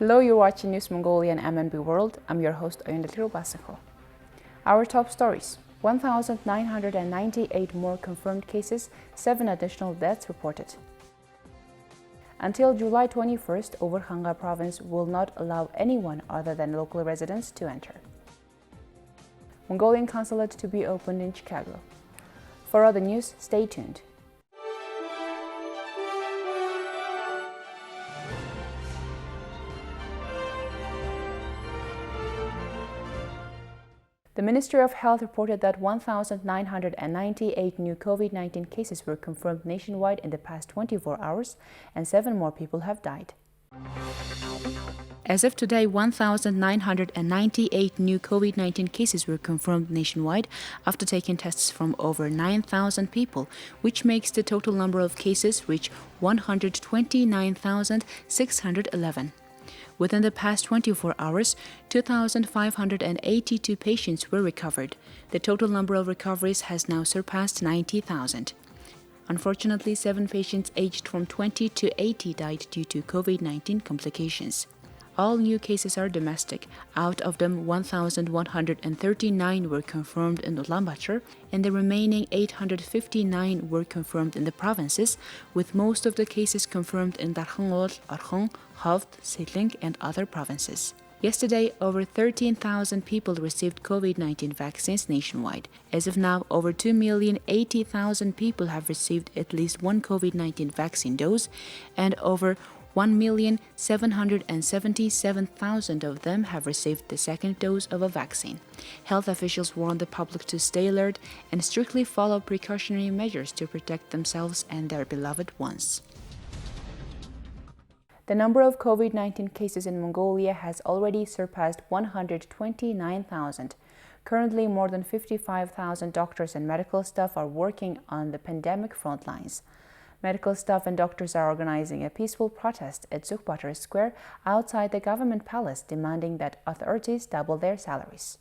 Hello, you're watching News Mongolia and MNB World. I'm your host, Oyundatiro Basako. Our top stories: 1,998 more confirmed cases, 7 additional deaths reported. Until July 21st, Uvurkhangai province will not allow anyone other than local residents to enter. Mongolian consulate to be opened in Chicago. For other news, stay tuned. The Ministry of Health reported that 1,998 new COVID-19 cases were confirmed nationwide in the past 24 hours, and 7 more people have died. As of today, 1,998 new COVID-19 cases were confirmed nationwide after taking tests from over 9,000 people, which makes the total number of cases reach 129,611. Within the past 24 hours, 2,582 patients were recovered. The total number of recoveries has now surpassed 90,000. Unfortunately, 7 patients aged from 20 to 80 died due to COVID-19 complications. All new cases are domestic. Out of them, 1,139 were confirmed in Ulaanbaatar, and the remaining 859 were confirmed in the provinces, with most of the cases confirmed in Darkhanol, Arkhon, Hovd, Sitling, and other provinces. Yesterday, over 13,000 people received COVID-19 vaccines nationwide. As of now, over 2,080,000 people have received at least one COVID-19 vaccine dose, and over 1,777,000 of them have received the second dose of a vaccine. Health officials warn the public to stay alert and strictly follow precautionary measures to protect themselves and their beloved ones. The number of COVID-19 cases in Mongolia has already surpassed 129,000. Currently, more than 55,000 doctors and medical staff are working on the pandemic front lines. Medical staff and doctors are organizing a peaceful protest at Uvurkhangai Square outside the government palace, demanding that authorities double their salaries.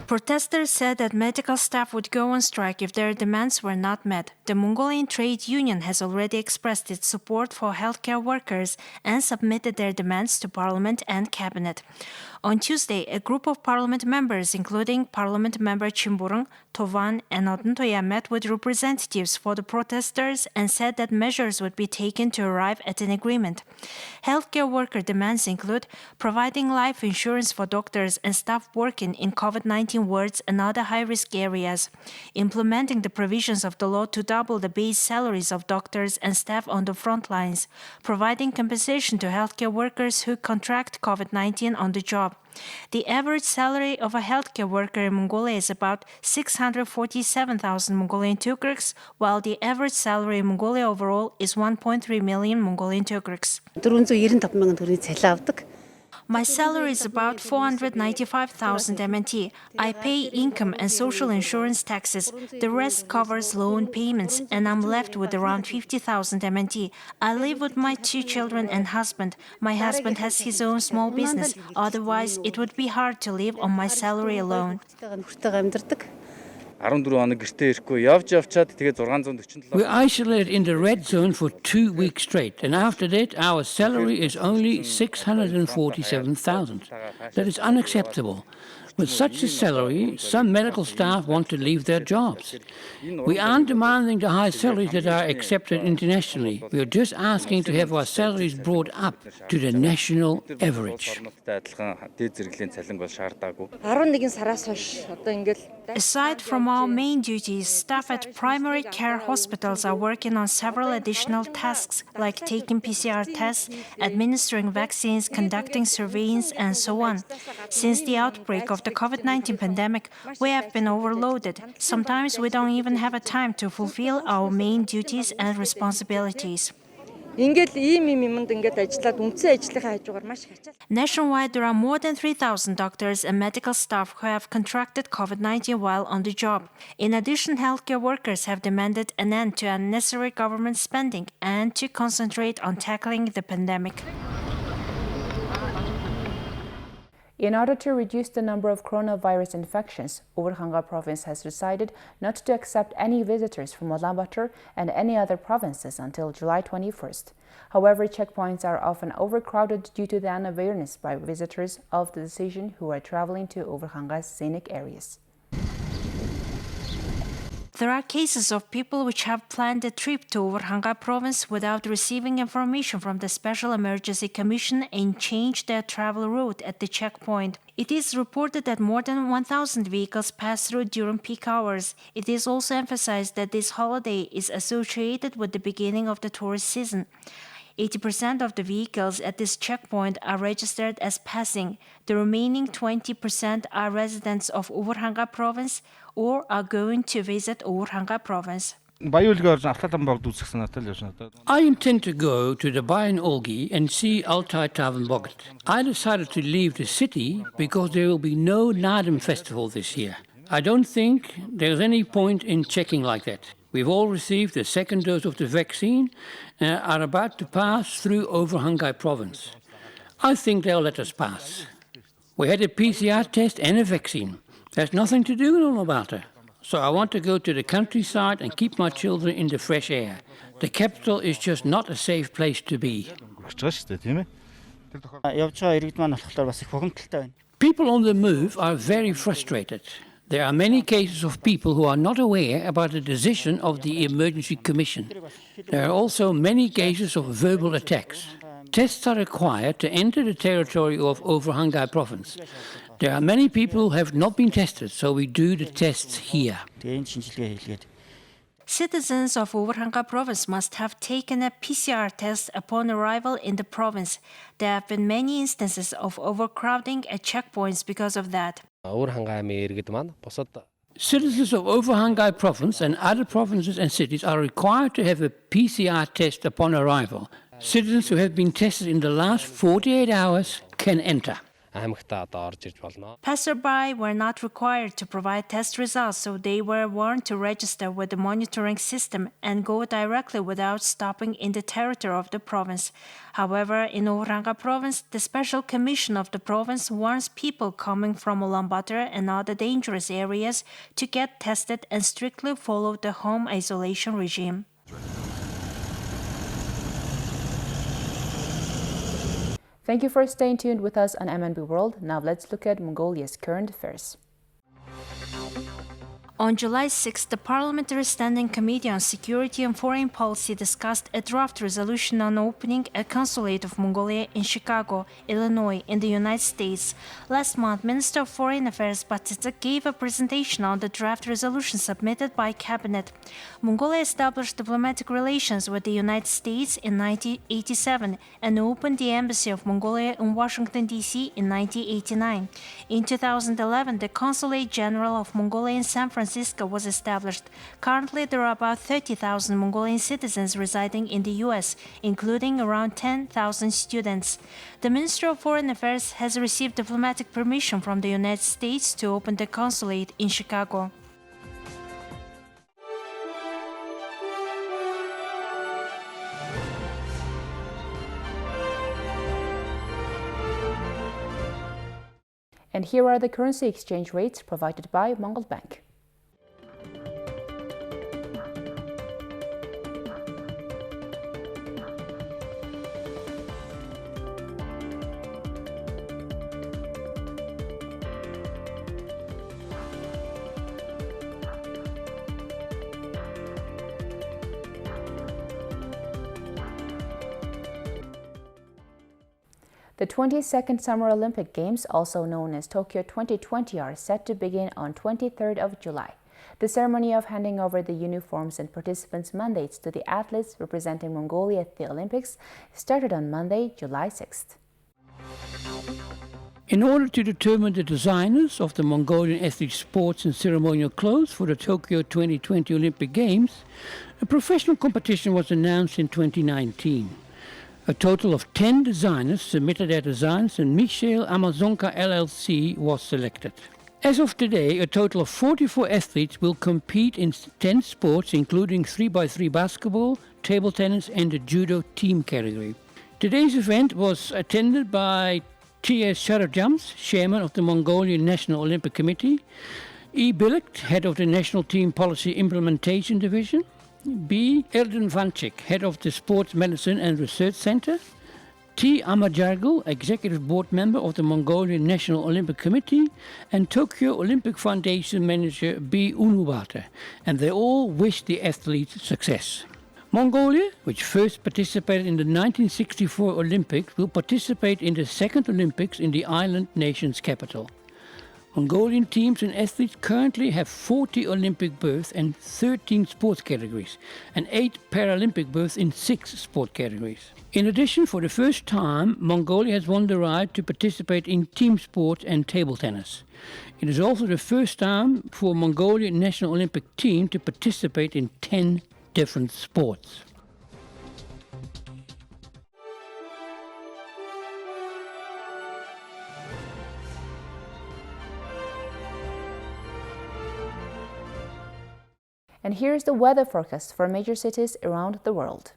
Protesters said that medical staff would go on strike if their demands were not met. The Mongolian Trade Union has already expressed its support for healthcare workers and submitted their demands to Parliament and Cabinet. On Tuesday, a group of Parliament members, including Parliament member Chimburung, Tovan, and Oduntoya, met with representatives for the protesters and said that measures would be taken to arrive at an agreement. Healthcare worker demands include providing life insurance for doctors and staff working in COVID-19 wards and other high-risk areas, implementing the provisions of the law to double the base salaries of doctors and staff on the front lines, providing compensation to healthcare workers who contract COVID-19 on the job. The average salary of a healthcare worker in Mongolia is about 647,000 Mongolian tugreks, while the average salary in Mongolia overall is 1.3 million Mongolian tugreks. My salary is about 495,000 MNT. I pay income and social insurance taxes. The rest covers loan payments, and I'm left with around 50,000 MNT. I live with my 2 children and husband. My husband has his own small business. Otherwise, it would be hard to live on my salary alone. We're isolated in the red zone for 2 weeks straight, and after that our salary is only 647,000. That is unacceptable. With such a salary, some medical staff want to leave their jobs. We aren't demanding the high salaries that are accepted internationally. We are just asking to have our salaries brought up to the national average. Aside from our main duties, staff at primary care hospitals are working on several additional tasks like taking PCR tests, administering vaccines, conducting surveillance, and so on. Since the outbreak of the COVID-19 pandemic, we have been overloaded. Sometimes we don't even have a time to fulfill our main duties and responsibilities. Nationwide, there are more than 3,000 doctors and medical staff who have contracted COVID-19 while on the job. In addition, healthcare workers have demanded an end to unnecessary government spending and to concentrate on tackling the pandemic. In order to reduce the number of coronavirus infections, Uvurkhangai province has decided not to accept any visitors from Ulaanbaatar and any other provinces until July 21st. However, checkpoints are often overcrowded due to the unawareness by visitors of the decision who are traveling to Overhang's scenic areas. There are cases of people which have planned a trip to Uvurkhangai province without receiving information from the Special Emergency Commission and changed their travel route at the checkpoint. It is reported that more than 1,000 vehicles pass through during peak hours. It is also emphasized that this holiday is associated with the beginning of the tourist season. 80% of the vehicles at this checkpoint are registered as passing. The remaining 20% are residents of Uvurkhangai province or are going to visit Uvurkhangai province. I intend to go to the Bayan Olgi and see Altai Tavanbogat. I decided to leave the city because there will be no Nadam festival this year. I don't think there's any point in checking like that. We've all received the second dose of the vaccine and are about to pass through Overhang province. I think they'll let us pass. We had a PCR test and a vaccine. There's nothing to do in Ulaanbaatar. So I want to go to the countryside and keep my children in the fresh air. The capital is just not a safe place to be. People on the move are very frustrated. There are many cases of people who are not aware about the decision of the Emergency Commission. There are also many cases of verbal attacks. Tests are required to enter the territory of Overhang province. There are many people who have not been tested, so we do the tests here. Citizens of Uvurkhangai province must have taken a PCR test upon arrival in the province. There have been many instances of overcrowding at checkpoints because of that. Citizens of Overhang province and other provinces and cities are required to have a PCR test upon arrival. Citizens who have been tested in the last 48 hours can enter. Passersby were not required to provide test results, so they were warned to register with the monitoring system and go directly without stopping in the territory of the province. However, in Uvurkhangai province, the Special Commission of the province warns people coming from Ulaanbaatar and other dangerous areas to get tested and strictly follow the home isolation regime. Thank you for staying tuned with us on MNB World. Now let's look at Mongolia's current affairs. On July 6, the Parliamentary Standing Committee on Security and Foreign Policy discussed a draft resolution on opening a consulate of Mongolia in Chicago, Illinois, in the United States. Last month, Minister of Foreign Affairs Batista gave a presentation on the draft resolution submitted by Cabinet. Mongolia established diplomatic relations with the United States in 1987 and opened the Embassy of Mongolia in Washington, D.C. in 1989. In 2011, the Consulate General of Mongolia in San Francisco was established. Currently, there are about 30,000 Mongolian citizens residing in the U.S., including around 10,000 students. The Ministry of Foreign Affairs has received diplomatic permission from the United States to open the consulate in Chicago. And here are the currency exchange rates provided by Mongol Bank. The 22nd Summer Olympic Games, also known as Tokyo 2020, are set to begin on 23rd of July. The ceremony of handing over the uniforms and participants' mandates to the athletes representing Mongolia at the Olympics started on Monday, July 6th. In order to determine the designers of the Mongolian ethnic sports and ceremonial clothes for the Tokyo 2020 Olympic Games, a professional competition was announced in 2019. A total of 10 designers submitted their designs and Michel Amazonka LLC was selected. As of today, a total of 44 athletes will compete in 10 sports, including 3x3 basketball, table tennis and the judo team category. Today's event was attended by T.S. Sharajams, Chairman of the Mongolian National Olympic Committee. E. Billicht, Head of the National Team Policy Implementation Division. B. Erden Vanchik, Head of the Sports Medicine and Research Center. T. Amajargu, Executive Board Member of the Mongolian National Olympic Committee. And Tokyo Olympic Foundation Manager B. Unubata. And they all wish the athletes success. Mongolia, which first participated in the 1964 Olympics, will participate in the second Olympics in the island nation's capital. Mongolian teams and athletes currently have 40 Olympic berths and 13 sports categories, and 8 Paralympic berths in 6 sport categories. In addition, for the first time, Mongolia has won the right to participate in team sports and table tennis. It is also the first time for Mongolian National Olympic Team to participate in 10 different sports. And here's the weather forecast for major cities around the world.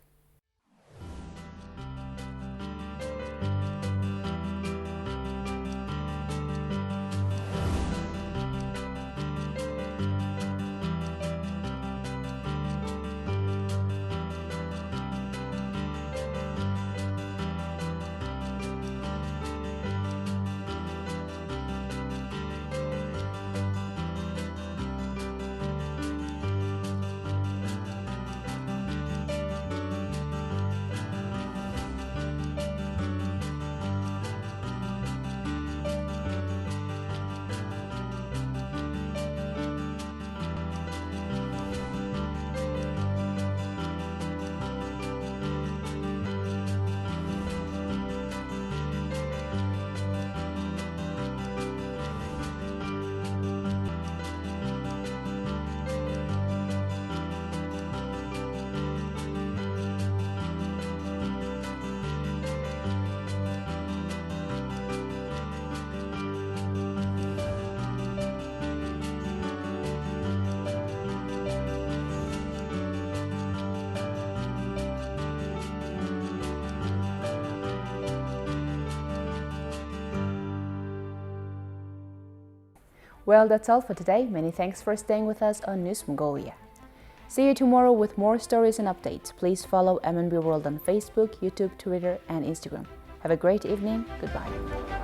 Well, that's all for today. Many thanks for staying with us on News Mongolia. See you tomorrow with more stories and updates. Please follow MNB World on Facebook, YouTube, Twitter, and Instagram. Have a great evening. Goodbye.